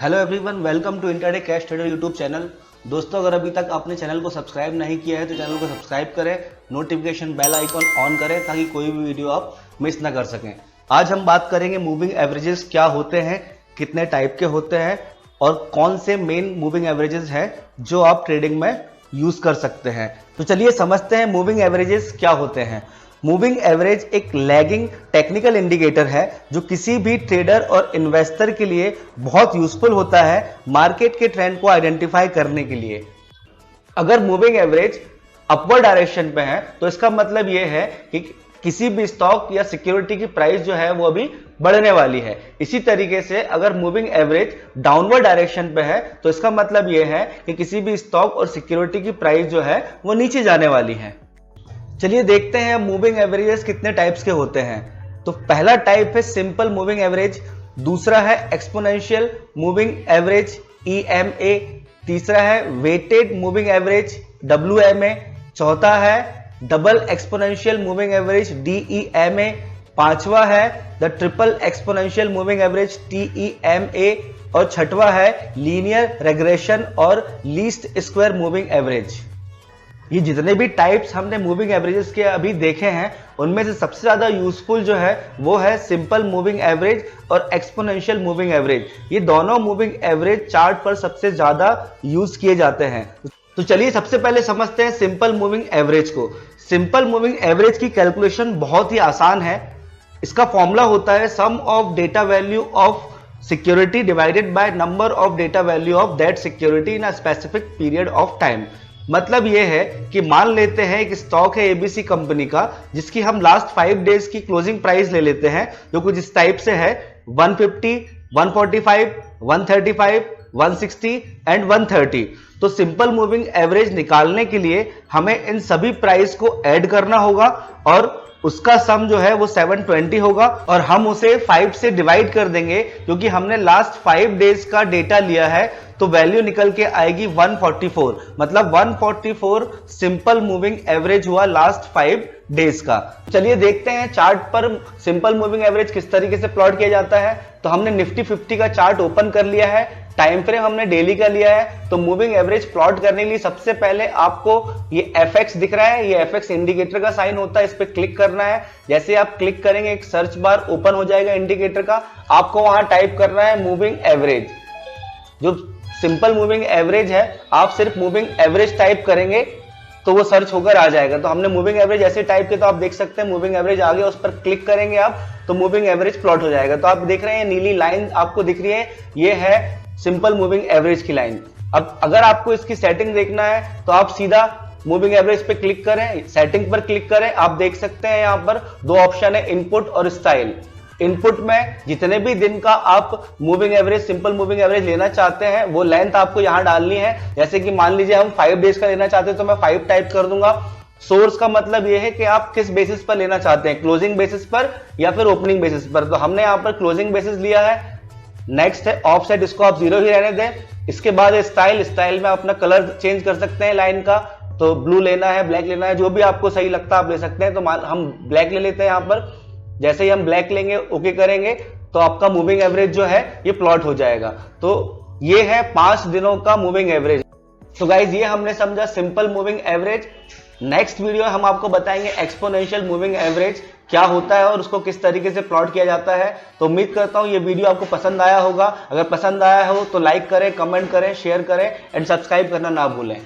Hello everyone, welcome to intraday cash trader YouTube channel. दोस्तों, अगर अभी तक आपने चैनल को सब्सक्राइब नहीं किया है तो चैनल को सब्सक्राइब करें, नोटिफिकेशन बेल आइकॉन ऑन करें ताकि कोई भी वीडियो आप मिस ना कर सकें। आज हम बात करेंगे मूविंग एवरेजेस क्या होते हैं, कितने टाइप के होते हैं और कौन से मेन मूविंग एवरेजेस हैं जो आप ट्रेडिंग में यूज कर सकते हैं। तो चलिए समझते हैं मूविंग एवरेजेस क्या होते हैं। मूविंग एवरेज एक लैगिंग टेक्निकल इंडिकेटर है जो किसी भी ट्रेडर और इन्वेस्टर के लिए बहुत यूजफुल होता है मार्केट के ट्रेंड को आइडेंटिफाई करने के लिए। अगर मूविंग एवरेज अपवर्ड डायरेक्शन पे है तो इसका मतलब यह है कि किसी भी स्टॉक या सिक्योरिटी की प्राइस जो है वो अभी बढ़ने वाली है। इसी तरीके से अगर मूविंग एवरेज डाउनवर्ड डायरेक्शन पे है तो इसका मतलब यह है कि किसी भी स्टॉक और सिक्योरिटी की प्राइस जो है वो नीचे जाने वाली है। चलिए देखते हैं मूविंग एवरेजेस कितने टाइप्स के होते हैं। तो पहला टाइप है सिंपल मूविंग एवरेज, दूसरा है एक्सपोनेंशियल मूविंग एवरेज EMA, तीसरा है वेटेड मूविंग एवरेज WMA, चौथा है double exponential moving average DEMA, पांचवा है the triple exponential moving average TEMA और छठवा है लीनियर रेग्रेशन और लीस्ट स्क्वायर मूविंग एवरेज। ये जितने भी टाइप्स हमने मूविंग एवरेजेस के अभी देखे हैं उनमें से सबसे ज्यादा यूजफुल जो है वो है सिंपल मूविंग एवरेज और एक्सपोनेंशियल मूविंग एवरेज। ये दोनों मूविंग एवरेज चार्ट पर सबसे ज्यादा यूज किए जाते हैं। तो चलिए सबसे पहले समझते हैं सिंपल मूविंग एवरेज को। सिंपल मूविंग एवरेज की कैलकुलेशन बहुत ही आसान है। इसका फॉर्मूला होता है sum of data value of security divided by number of data value of that security in a specific period of time. मतलब यह है कि मान लेते हैं एक स्टॉक है ABC कंपनी का जिसकी हम लास्ट 5 डेज की क्लोजिंग प्राइस ले लेते हैं जो कुछ इस टाइप से है 150, 145, 135, 160 एंड 130। तो सिंपल मूविंग एवरेज निकालने के लिए हमें इन सभी प्राइस को ऐड करना होगा और उसका सम जो है वो 720 होगा और हम उसे 5 से डिवाइड कर देंगे क्योंकि हमने लास्ट 5 डेज का डेटा लिया है तो वैल्यू निकल के आएगी 144। मतलब 144 सिंपल मूविंग एवरेज हुआ लास्ट 5 डेज का। चलिए देखते हैं चार्ट पर सिंपल मूविंग एवरेज किस तरीके से प्लॉट किया जाता है। तो हमने निफ्टी 50 का चार्ट ओपन कर लिया है, टाइम फ्रेम हमने डेली का लिया है। तो मूविंग एवरेज प्लॉट करने के लिए सबसे पहले आपको ये FX दिख रहा है, ये FX इंडिकेटर का साइन होता है, इस पे क्लिक करना है। जैसे आप क्लिक करेंगे एक सर्च बार ओपन हो जाएगा इंडिकेटर का, आपको वहां टाइप करना है मूविंग एवरेज। जो सिंपल मूविंग एवरेज है आप सिर्फ मूविंग एवरेज टाइप करेंगे तो वो सर्च होकर आ जाएगा। तो हमने मूविंग एवरेज ऐसे टाइप किया तो आप देख सकते हैं मूविंग एवरेज आ गया, उस पर क्लिक करेंगे आप तो मूविंग एवरेज प्लॉट हो जाएगा। तो आप देख रहे हैं नीली लाइन आपको दिख रही है, ये है सिंपल मूविंग एवरेज की लाइन। अब अगर आपको इसकी सेटिंग देखना है तो आप सीधा मूविंग एवरेज पे क्लिक करें, सेटिंग पर क्लिक करें। आप देख सकते हैं यहाँ पर दो ऑप्शन है, इनपुट और स्टाइल। इनपुट में जितने भी दिन का आप moving average simple moving average लेना चाहते हैं वो लेंथ आपको यहां डालनी है। जैसे कि मान लीजिए हम 5 डेज का लेना चाहते हैं तो मैं 5 टाइप कर दूंगा। सोर्स का मतलब यह है कि आप किस बेसिस पर लेना चाहते हैं, क्लोजिंग बेसिस पर या फिर ओपनिंग बेसिस पर। तो हमने यहां पर क्लोजिंग बेसिस लिया है। नेक्स्ट है ऑफसेट, इसको आप 0 ही रहने दें। इसके बाद स्टाइल, स्टाइल में अपना कलर चेंज कर सकते हैं लाइन का, तो ब्लू लेना है, ब्लैक लेना है, जो भी आपको सही लगता है आप ले सकते हैं। तो हम ब्लैक ले लेते हैं यहाँ पर। जैसे ही हम ब्लैक लेंगे, ओके करेंगे तो आपका मूविंग एवरेज जो है ये प्लॉट हो जाएगा। तो ये है 5 दिनों का मूविंग एवरेज। तो गाइज ये हमने समझा simple moving average. Next video हम आपको बताएंगे एक्सपोनेंशियल मूविंग एवरेज क्या होता है और उसको किस तरीके से प्लॉट किया जाता है। तो उम्मीद करता हूं ये वीडियो आपको पसंद आया होगा। अगर पसंद आया हो तो लाइक करें, कमेंट करें, शेयर करें एंड सब्सक्राइब करना ना भूलें।